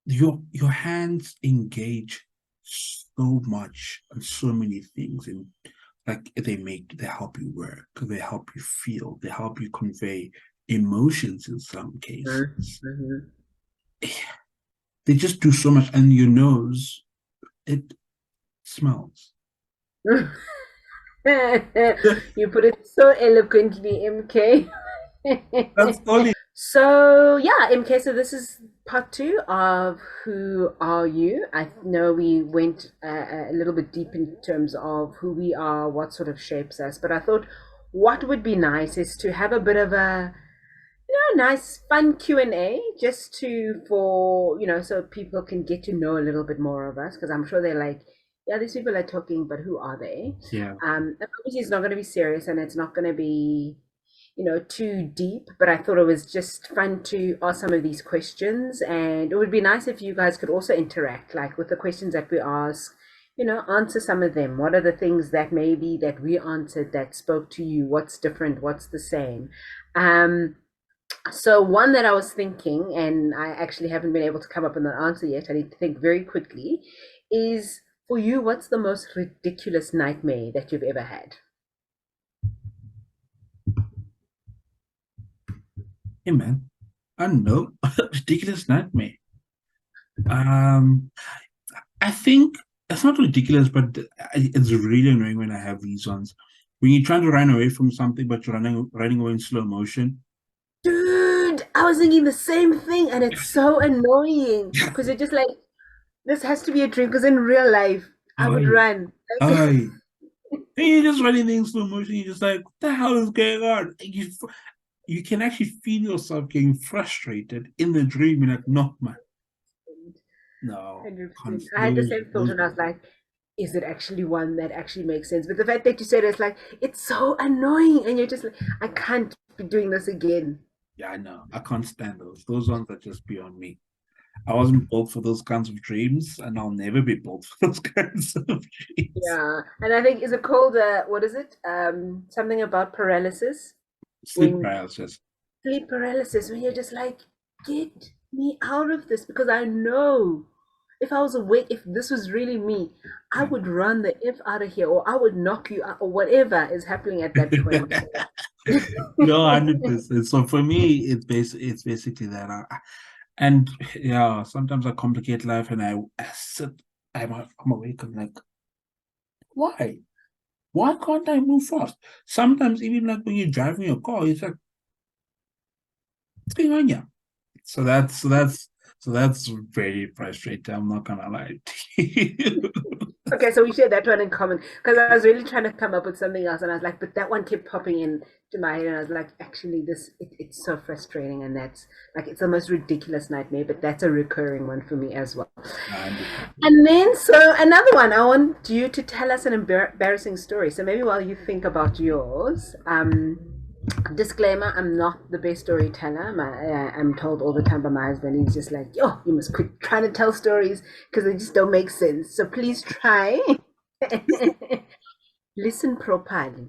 your hands engage so much on so many things, and like they help you work, they help you feel, they help you convey emotions in some cases. Mm-hmm. They just do so much, and your nose, it smells. You put it so eloquently, MK. That's only. So yeah, MK, so this is part two of Who Are You? I know we went a little bit deep in terms of who we are, what sort of shapes us, but I thought what would be nice is to have a bit of a nice fun Q&A just to for so people can get to know a little bit more of us because I'm sure they're like, yeah, these people are talking, but who are they? Yeah. And obviously it's not going to be serious and it's not going to be too deep, but I thought it was just fun to ask some of these questions. And it would be nice if you guys could also interact, like with the questions that we ask, answer some of them. What are the things that maybe that we answered that spoke to you? What's different? What's the same? Um, so one that I was thinking, and I actually haven't been able to come up with an answer yet, I need to think very quickly, is for you, what's the most ridiculous nightmare that you've ever had? Hey man, I don't know. Ridiculous nightmare. Um, I think it's not ridiculous, but it's really annoying when I have these ones. When you're trying to run away from something, but you're running away in slow motion. Dude, I was thinking the same thing, and it's so annoying because you're just like, this has to be a dream. Because in real life, I would I, run. I, and you're just running in slow motion. You're just like, what the hell is going on? And you can actually feel yourself getting frustrated in the dream. You're like, no, man, no, 100%. I had the those, same thought, those. and I was like, is it actually one that actually makes sense? But the fact that you said it's like, it's so annoying, and you're just like, I can't be doing this again. Yeah, I know. I can't stand those. Those ones are just beyond me. I wasn't built for those kinds of dreams, and I'll never be built for those kinds of dreams. Yeah, and I think is it called what is it? Something about paralysis Sleep when paralysis. sleep paralysis when you're just like, get me out of this because I know if I was awake, if this was really me, I Yeah. would run the F out of here or I would knock you out or whatever is happening at that point. No, 100%. So for me, it's basically that. And yeah, sometimes I complicate life, and I sit, I'm awake. I'm like, why? Why can't I move fast? Sometimes even like when you're driving your car, it's like, what's going on here? So that's very frustrating. I'm not gonna lie to you. Okay, so we share that one in common because I was really trying to come up with something else, and I was like, but that one kept popping in to my head, and I was like, actually, it's so frustrating, and that's like it's the most ridiculous nightmare, but that's a recurring one for me as well. 100%. And then, so another one, I want you to tell us an embarrassing story. So maybe while you think about yours, disclaimer: I'm not the best storyteller. I'm told all the time by my husband. He's just like, "Yo, you must quit trying to tell stories because they just don't make sense." So please try listen properly.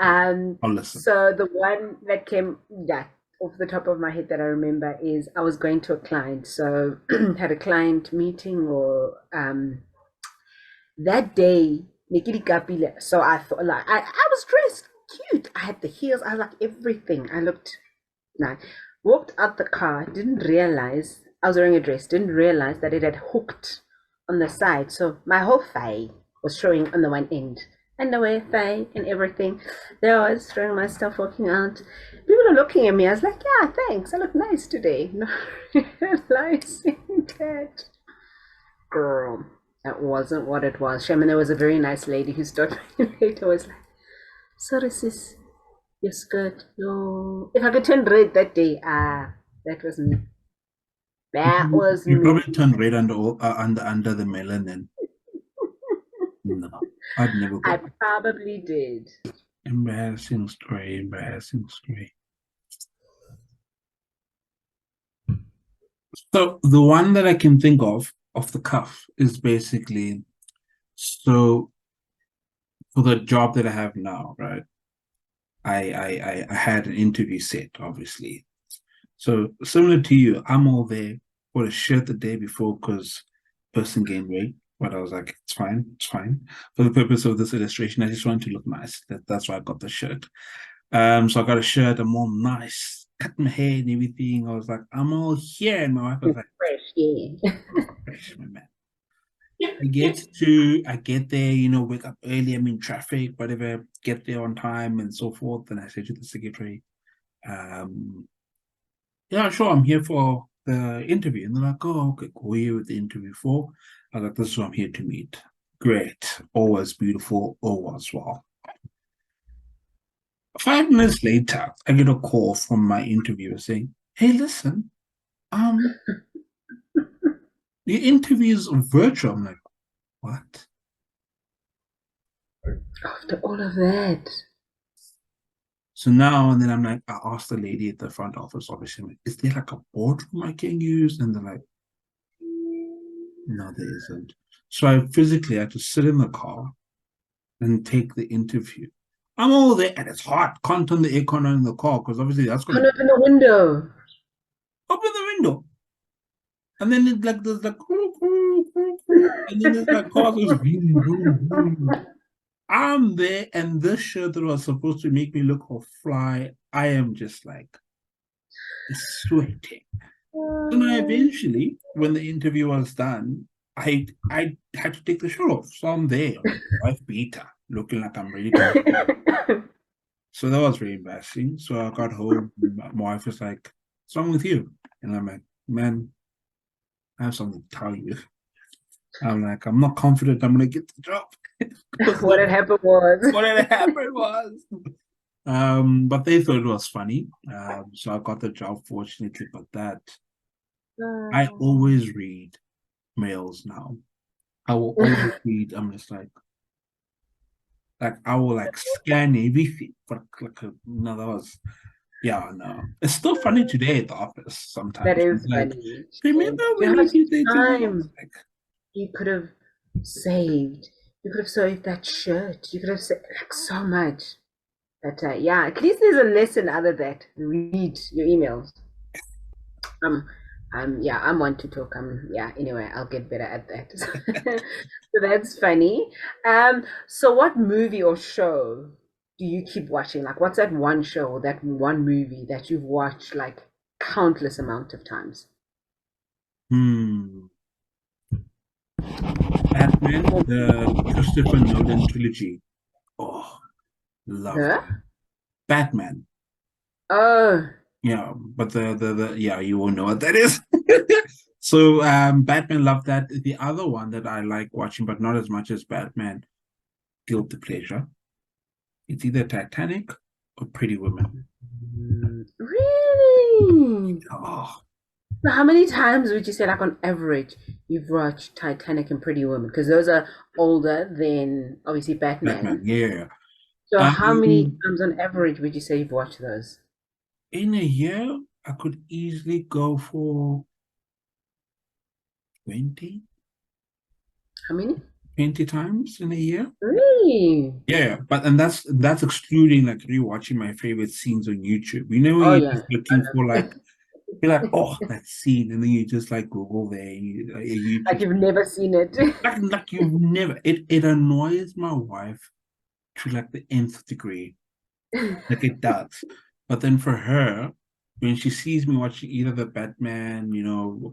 I'll listen. So the one that came, yeah, off the top of my head that I remember is I was going to a client. So had a client meeting or that day, Nikki Kapile. So I thought like I was dressed cute. I had the heels, I like everything. I looked nice. Walked out the car, didn't realize I was wearing a dress, didn't realize that it had hooked on the side. So my whole thigh was showing on the one end. Underwear, thigh, and everything. There I was showing my stuff walking out. People are looking at me. I was like, yeah, thanks. I look nice today. Not realizing that girl, that wasn't what it was. I mean, there was a very nice lady who stopped me later. Was like, sorry, sis, your skirt. No, if I could turn red that day, that was me. That was You me. probably turn red under the melanin. No, I'd never I go. probably did. Embarrassing story, embarrassing story. So the one that I can think of off the cuff is basically, so for the job that I have now, right? I had an interview set, obviously. So similar to you, I'm all there bought a shirt the day before because person gained weight. But I was like, it's fine, it's fine. For the purpose of this illustration, I just wanted to look nice. That's why I got the shirt. So I got a shirt. I'm all nice, cut my hair and everything. I was like, I'm all here, and my wife was like, Fresh, yeah. oh, fresh, my man. I get there, wake up early, I'm in traffic, whatever, get there on time and so forth. And I said to the secretary, um, yeah, sure, I'm here for the interview. And they're like, oh, okay, cool, who are you with the interview for? I was like, this is who I'm here to meet. Great. All was beautiful, all was well. 5 minutes later, I get a call from my interviewer saying, hey, listen, um, the interview's virtual. I'm like, what? After all of that. So now and then I'm like, I asked the lady at the front office, obviously, I'm like, is there like a boardroom I can use? And they're like, no, there isn't. So I physically had to sit in the car and take the interview. I'm all there and it's hot. Can't turn the aircon on in the car because obviously that's going Can't to open the window. open the window. And then it's like there's like and then there's like cars just boom, boom, boom. I'm there and this shirt that was supposed to make me look all fly, I am just like sweating. So now eventually, when the interview was done, I had to take the shirt off. So I'm there, wife beater, looking like I'm ready to. So that was very embarrassing. So I got home, my wife was like, what's wrong with you? And I'm like, man, I have something to tell you. I'm like, I'm not confident I'm gonna get the job. What had happened was. What had happened was. But they thought it was funny. So I got the job fortunately, but that I always read mails now. I will always read, I'm just like I will like scan everything. But like no, that was yeah, no. It's still funny today at the office That sometimes. It's is like, funny. remember And do you know when how you much did the interview? time Like, you could have saved? You could have saved that shirt. You could have saved like so much. But yeah, at least there's a lesson out of that. Read your emails. Um, yeah, I'm one to talk. Yeah. Anyway, I'll get better at that. So that's funny. So what movie or show do you keep watching? Like, what's that one show or that one movie that you've watched like countless amount of times? hmm. Batman, the Christopher Nolan trilogy. Oh, love The that. Batman. oh, Yeah, but the yeah, you will know what that is. So Batman love that. The other one that I like watching, but not as much as Batman, Guilty Pleasure. It's either Titanic or Pretty Women. really? Oh, So how many times would you say, like on average, you've watched Titanic and Pretty Woman? Because those are older than obviously Batman, Batman. yeah. So how many Um, times on average would you say you've watched those? in a year, I could easily go for 20, How many? 20 times in a year. Really? Yeah, but and that's excluding like rewatching my favorite scenes on YouTube. You know when Oh you're yeah. just looking for like you're like, oh, that scene, and then you just like Google there, a Like YouTube you've never seen it. like you've never. It annoys my wife to like the nth degree, like it does. But then for her, when she sees me watching either the Batman,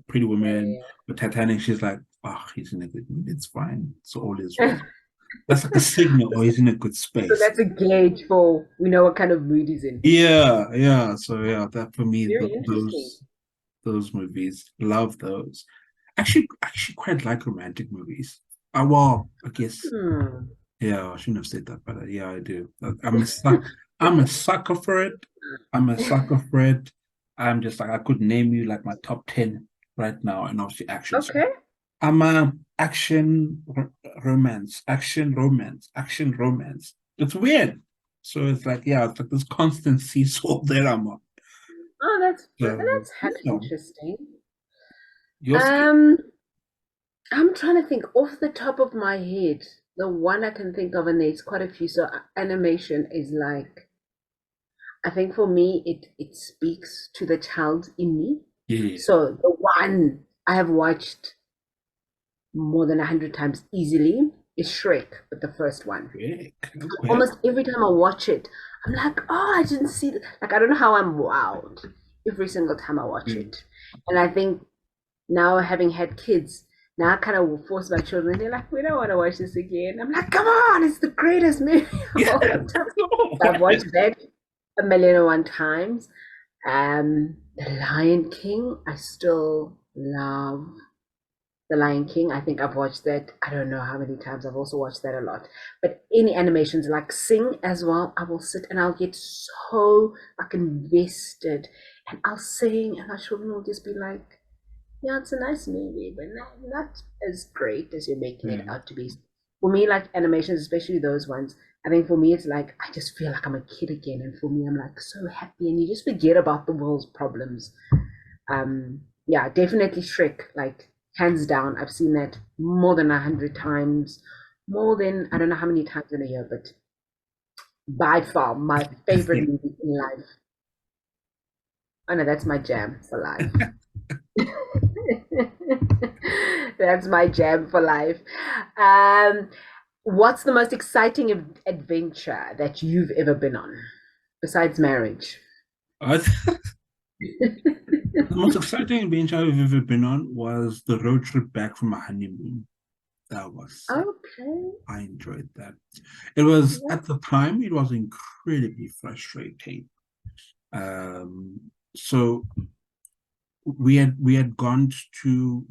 Pretty Woman, or Titanic, she's like, oh, he's in a good mood. It's fine. So all is well. That's like a signal, or he's in a good So space. that's a gauge for we know what kind of mood he's in. Yeah, yeah. So yeah, that for me, Very interesting. those movies, love those. Actually, quite like romantic movies. Well, I guess Hmm. yeah, I shouldn't have said that, but yeah, I do. I'm a sucker for it. I'm a sucker for it. I'm just like I could name you like my top 10 right now, and obviously action. So Okay. I'm a romance, action romance, action romance. It's weird. So it's like yeah, it's like this constant seesaw that I'm on. Oh, So that's interesting. yours, Um, I'm trying to think off the top of my head. The one I can think of, and there's quite a few. So animation is like, I think for me, it speaks to the child in me. yeah, So the one I have watched more than 100 times easily is Shrek, but the first one. Quick. Okay. Almost every time I watch it, I'm like, oh, I didn't see that. Like, I don't know how I'm wowed every single time I watch Mm. it. And I think now, having had kids, now I kind of force my children. They're like, we don't want to watch this again. I'm like, come on, it's the greatest movie of Yeah. all time. No I've way. watched that a million and one times. The Lion King, I still love The Lion King. I think I've watched that. I don't know how many times. I've also watched that a lot. But any animations like Sing as well, I will sit and I'll get so like invested, and I'll sing, and my children will just be like, "Yeah, it's a nice movie, but not as great as you're making it Mm. out to be." For me, like animations, especially those ones, I think for me it's like I just feel like I'm a kid again, and for me I'm like so happy, and you just forget about the world's problems. Yeah, definitely Shrek, like hands down. I've seen that more than 100 times, more than I don't know how many times in a year, but by far my I favorite think. movie in life. Oh no, that's my jam for life. That's my jam for life. Um, what's the most exciting adventure that you've ever been on besides marriage? The most exciting adventure I've ever been on was the road trip back from a honeymoon. That was sick. Okay. I enjoyed that. It was Yeah. at the time it was incredibly frustrating. Um, so we had gone to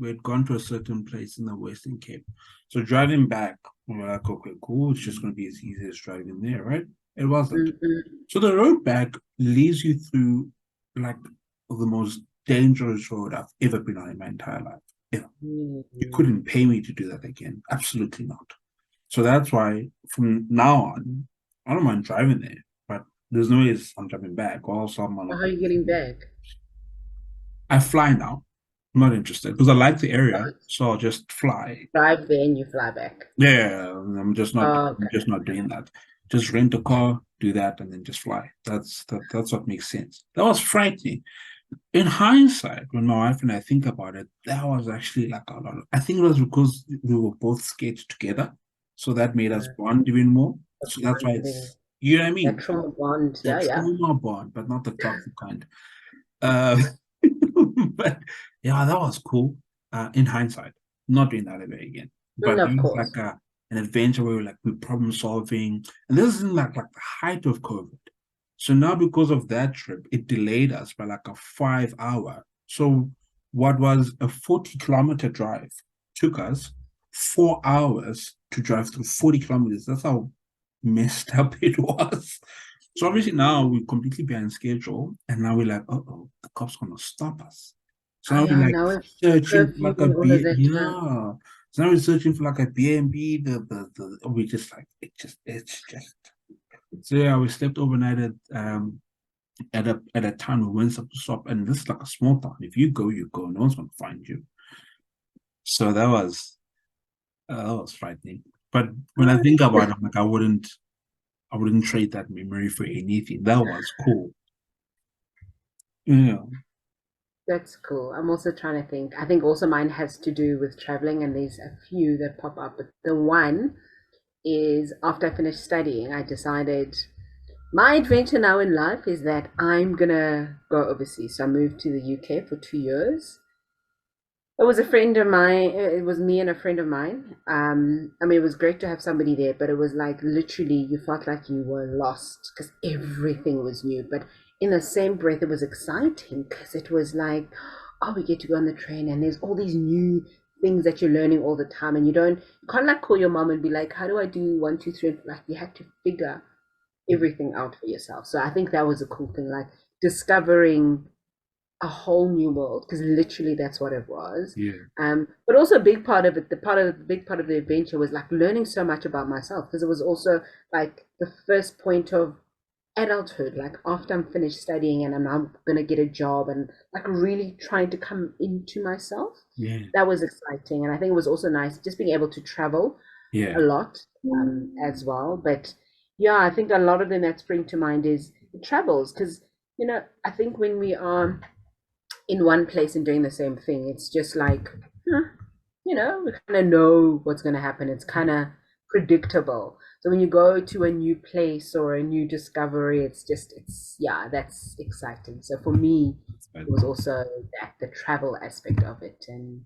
a certain place in the Western Cape. So driving back, we were like, okay, cool. It's just going to be as easy as driving there, right? It wasn't. Mm-mm. So the road back leads you through like the most dangerous road I've ever been on in my entire life. Yeah, you Mm. couldn't pay me to do that again. Absolutely not. So that's why from now on, I don't mind driving there, but there's no way I'm driving back, or else I'm How not are going you to getting be. back? I fly now. I'm not interested because I like the area, Oh, so I'll just fly. drive there and you fly back. Yeah, I'm just not. Oh, I'm just okay. not doing that. Just rent a car, do that, and then just fly. That's what makes sense. That was frightening. In hindsight, when my wife and I think about it, that was actually like a lot. I think it was because we were both scared together, so that made us Uh, bond even more. the So that's why bonding, it's you know what I that mean. trauma bond. That Yeah, yeah. trauma bond, but not the toxic kind. Uh, but yeah, that was cool. In hindsight, not doing that ever again. Mm, But there of was course. like an adventure where we're problem solving, and this is in like the height of COVID. So now because of that trip, it delayed us by like a 5 hour. So what was a 40-kilometer drive took us 4 hours to drive through 40 kilometers. That's how messed up it was. So obviously now we're completely behind schedule, and now we're like, oh, the cops gonna stop us. So Oh, now we're yeah, like now with searching for curfew like a and all of B, that. yeah. So now we're searching for like a B&B. The we just like it's just. So yeah, we slept overnight at a town we went up to stop, and this is like a small town. If you go, you go. No one's gonna find you. So that was frightening. But when I think about it, I'm like I wouldn't trade that memory for anything. That was cool. Yeah. That's cool. I'm also trying to think. I think also mine has to do with traveling, and there's a few that pop up. But the one is after I finished studying, I decided my adventure now in life is that I'm gonna go overseas. So I moved to the UK for 2 years. It was a friend of mine. It was me and a friend of mine. I mean, it was great to have somebody there, but it was like literally you felt like you were lost because everything was new. But in the same breath, it was exciting because it was like, oh, we get to go on the train and there's all these new things that you're learning all the time, and you can't like call your mom and be like, how do I do one, two, three? Like you had to figure everything out for yourself. So I think that was a cool thing, like discovering a whole new world because literally that's what it was. Yeah. But also a big part of it, the big part of the adventure was like learning so much about myself because it was also like the first point of adulthood. Like after I'm finished studying and I'm now gonna get a job and like really trying to come into myself. Yeah. That was exciting, and I think it was also nice just being able to travel a Yeah. lot as well. But yeah, I think a lot of them that spring to mind is the travels because I think when we are in one place and doing the same thing. It's just like, we kind of know what's going to happen. It's kind of predictable. So when you go to a new place or a new discovery, yeah, that's exciting. So for me, it was also the travel aspect of it, and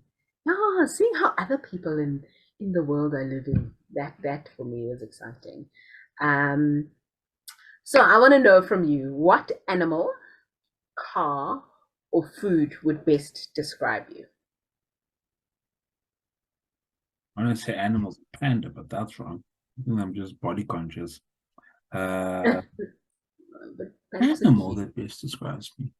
seeing how other people in the world are living. That for me was exciting. Um, so I want to know from you, what animal, car, or food would best describe you? I want to say animals, panda, but that's wrong. I think I'm just body conscious. Uh, But pandas are Animal cute. that best describes me.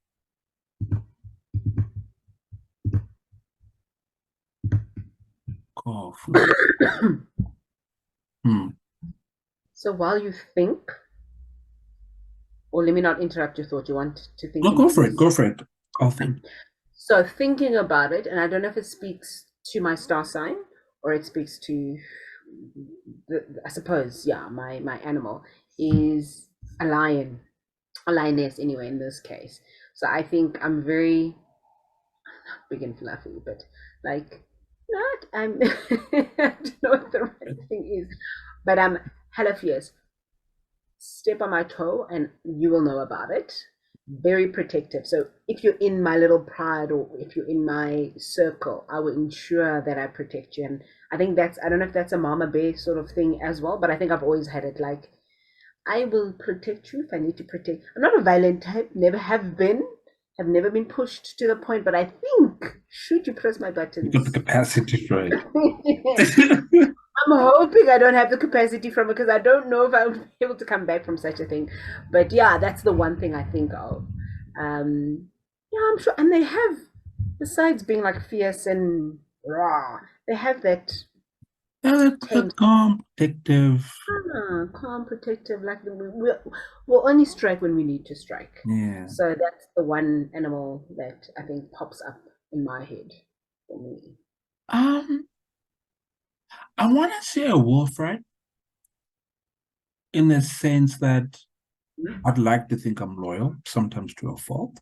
Car, food. Hmm. So while you think, or let me not interrupt your thought, you want to think No, in go for it. peace. Go for it. I'll think. So thinking about it, and I don't know if it speaks to my star sign or it speaks to I suppose, yeah, my animal is a lion, a lioness anyway in this case. So I think I'm very big and fluffy, but like not I'm I don't know what the right thing is, but I'm hella fierce. Step on my toe and you will know about it. Very protective. So if you're in my little pride or if you're in my circle, I will ensure that I protect you. And I think I don't know if that's a mama bear sort of thing as well, but I think I've always had it like, I will protect you if I need to protect. I'm not a violent type, never have never been pushed to the point, but I think should you press my You got the buttons, capacity for it. I'm hoping I don't have the capacity from it because I don't know if I'll be able to come back from such a thing. But yeah, that's the one thing I think of. Yeah, I'm sure. And they have, besides being like fierce and raw, they have that tame, That calm, protective. calm, protective. Like we'll only strike when we need to strike. Yeah. So that's the one animal that I think pops up in my head for me. Um, I want to say a wolf, right? In the sense that I'd like to think I'm loyal, sometimes to a fault.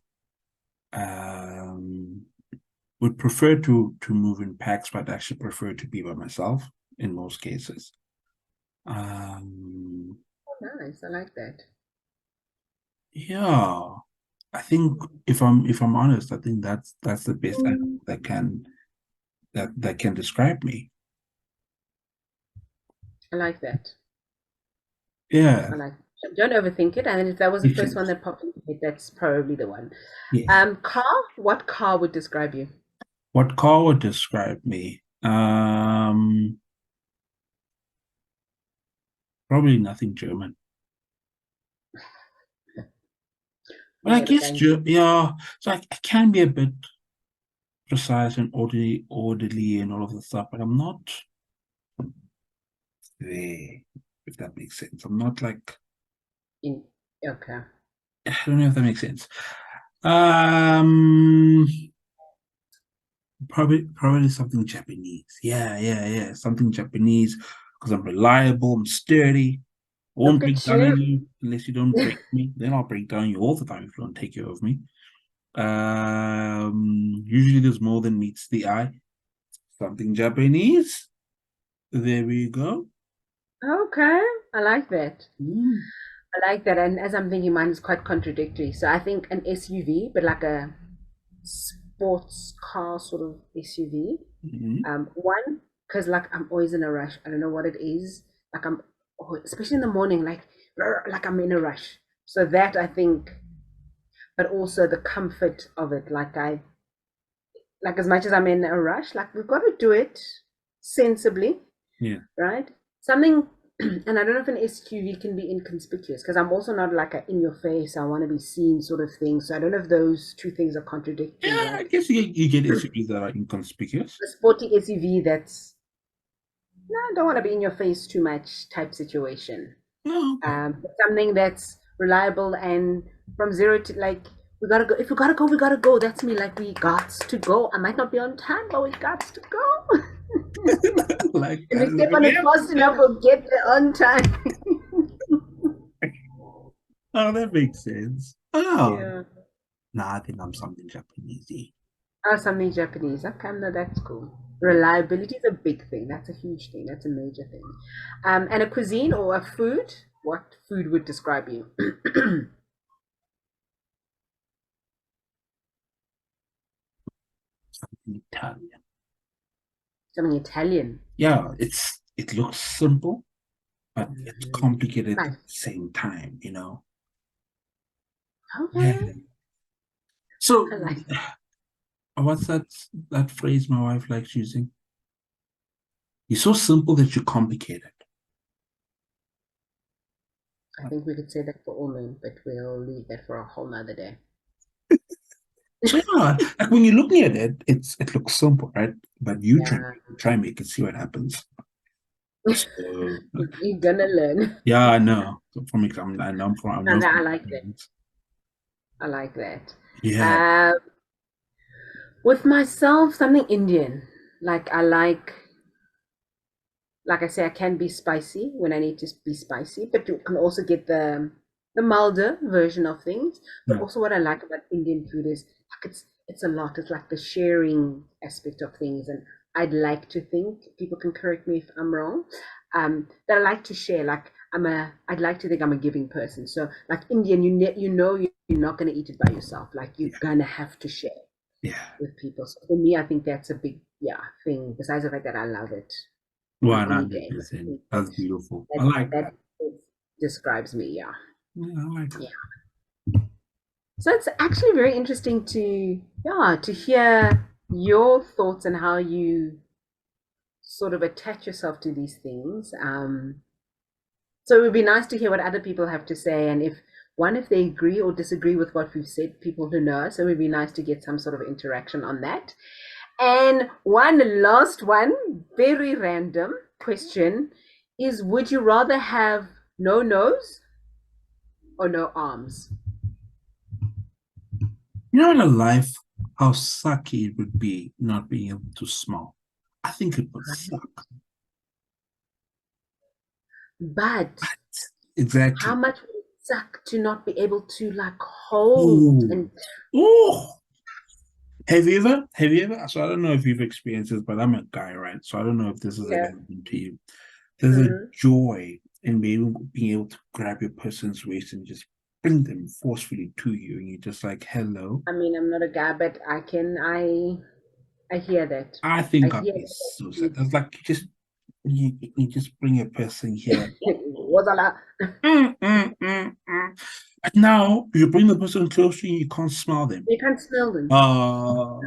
Um, would prefer to move in packs, but actually prefer to be by myself in most cases. Um, Nice, I like that. yeah, I think if I'm honest, I think that's the best animal that can describe me. I like that. Yeah, I like don't overthink it. And if that was the first one patience. that popped in my head, that's probably the one. Yes. Car, what car would describe you? What car would describe me? Probably nothing German. But I guess Motorcycle. Yeah. So I can be a bit precise and orderly and all of the stuff, but I'm not there, if that makes sense. I'm not like In okay. I don't know if that makes sense. Um, probably something Japanese. Yeah. Something Japanese because I'm reliable, I'm sturdy. I won't Look break at down on you. you unless you don't break me. Then I'll break down you all the time if you don't take care of me. Usually there's more than meets the eye. Something Japanese. There we go. Okay. I like that. Mm. I like that. And as I'm thinking, mine is quite contradictory. So I think an SUV, but like a sports car sort of SUV. Mhm. One, because like I'm always in a rush. I don't know what it is. Like especially in the morning, like I'm in a rush. So that I think, but also the comfort of it. Like as much as I'm in a rush, like we've got to do it sensibly, Yeah. right? Something, and I don't know if an SUV can be inconspicuous because I'm also not like a in your face, I want to be seen sort of thing. So I don't know if those two things are contradictory. Yeah, I Like guess you get SUVs that are inconspicuous. a sporty SUV that's no, I don't want to be in your face too much type situation. Oh, okay. Something that's reliable and from zero to like we gotta go. If we gotta go, we gotta go. That's me. Like we got to go. I might not be on time, but we got to go. Like If that we is step what on we it have to fast enough, say. we'll get there on time. Oh, that makes sense. Oh, Yeah. no, I think I'm something Japanesey. Oh, something Japanese. Okay, no, that's cool. Reliability is a big thing. That's a huge thing. That's a major thing. And a cuisine or a food. What food would describe you? Italian. Something Italian. Yeah, it looks simple, but it's Mhm. complicated at the Nice. same time, you know. Yeah. Okay. So I like. what's that phrase my wife likes using? You're so simple that you complicate it. I think we could say that for all men, but we'll leave that for a whole nother day. So yeah, like when you're looking at it, it looks simple, right? But you Yeah. try and make it, see what happens. So You're gonna learn. yeah, I know. So for me, I know And I some like that. things. I like that. Yeah, Uh, with myself, something Indian. Like I like I say, I can be spicy when I need to be spicy, but you can also get the milder version of things. But yeah, also, what I like about Indian food is like it's a lot. It's like the sharing aspect of things, and I'd like to think people can correct me if I'm wrong. That I like to share. Like I'd like to think I'm a giving person. So like Indian, you know you're not gonna eat it by yourself. Like you're yeah, gonna have to share yeah. with people. So for me, I think that's a big thing. Besides the fact that I love it on any game. I 100%. think That's beautiful. I that like that. that describes me. Yeah, Yeah, I like that. yeah. So it's actually very interesting to hear your thoughts and how you sort of attach yourself to these things. So it would be nice to hear what other people have to say, and if they agree or disagree with what we've said, people who know us. So it would be nice to get some sort of interaction on that. And one last one, very random question is: would you rather have no nose or no arms? You know, in life, how sucky it would be not being able to smile. I think it would suck. But how Exactly. much would it suck to not be able to like hold Oh, and oh. Have you ever? So I don't know if you've experienced this, but I'm a guy, right? So I don't know if this has ever yeah. happened to you. There's a Hmm. joy in being able to grab your person's waist and just bring them forcefully to you, and you're just like, "Hello." I mean, I'm not a guy, but I hear that. I I think I'd hear be that. so sad. It's like you just bring a person here. Was a lot. And now you bring the person close to you, you can't smell them. You can't smell them. Uh,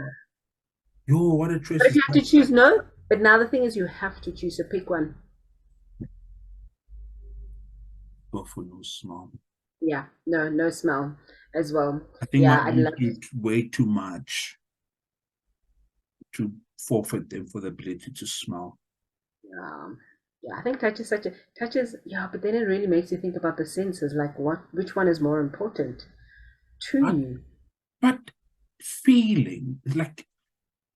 yo, what a But choice if is you have that? to choose, no. But now the thing is, you have to choose. So pick one. Go for no smell. Yeah, no, no smell as well. I think my Yeah, I'd arms love. do way too much to forfeit them for the ability to smell. Yeah, I think touch is yeah, but then it really makes you think about the senses, like which one is more important to But, you? but feeling like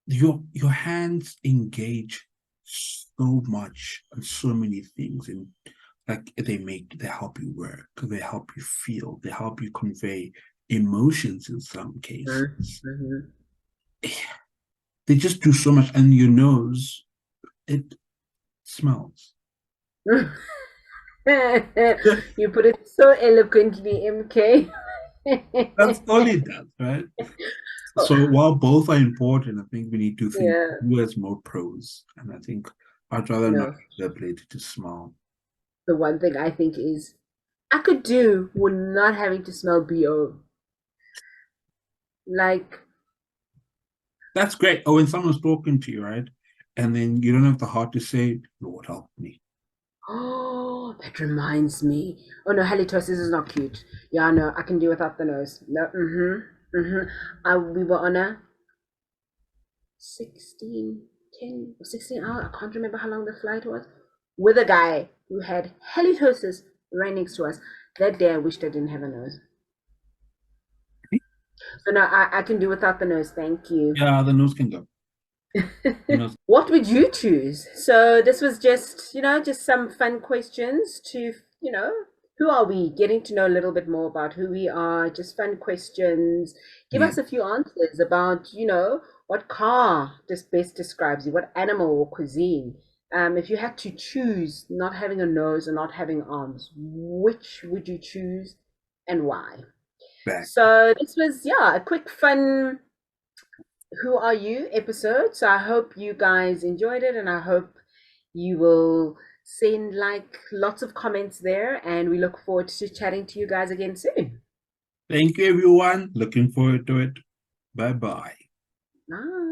your hands engage so much on so many things, and like they help you work, they help you feel, they help you convey emotions in some cases. Mm-hmm. They just do so much, and your nose it smells. You put it so eloquently, MK. That's all it does, right? Oh, So while both are important, I think we need to think yeah, who has more pros. And I think I'd rather not no. have the ability to smell. The one thing I think is I could do with not having to smell BO. Like, That's great. Oh, when someone's talking to you, right? And then you don't have the heart to say, Lord help me. oh, that reminds me. Oh no, halitosis is not cute. Yeah, no, I can do without the nose. No, we were on a 16, 10, or 16 hour, I can't remember how long the flight was, with a guy who had halitosis right next to us. That day I wished I didn't have a nose. So no, I can do without the nose. Thank you. Yeah, the nose can go. The nose. What would you choose? So this was just some fun questions to who are we? Getting to know a little bit more about who we are, just fun questions. Give Yeah. us a few answers about What car just best describes you? What animal or cuisine? If you had to choose not having a nose or not having arms, which would you choose and why? Back. So this was, yeah, a quick fun Who Are You episode. So I hope you guys enjoyed it, and I hope you will send like lots of comments there, and we look forward to chatting to you guys again soon. Thank you, everyone. Looking forward to it. Bye bye. Bye.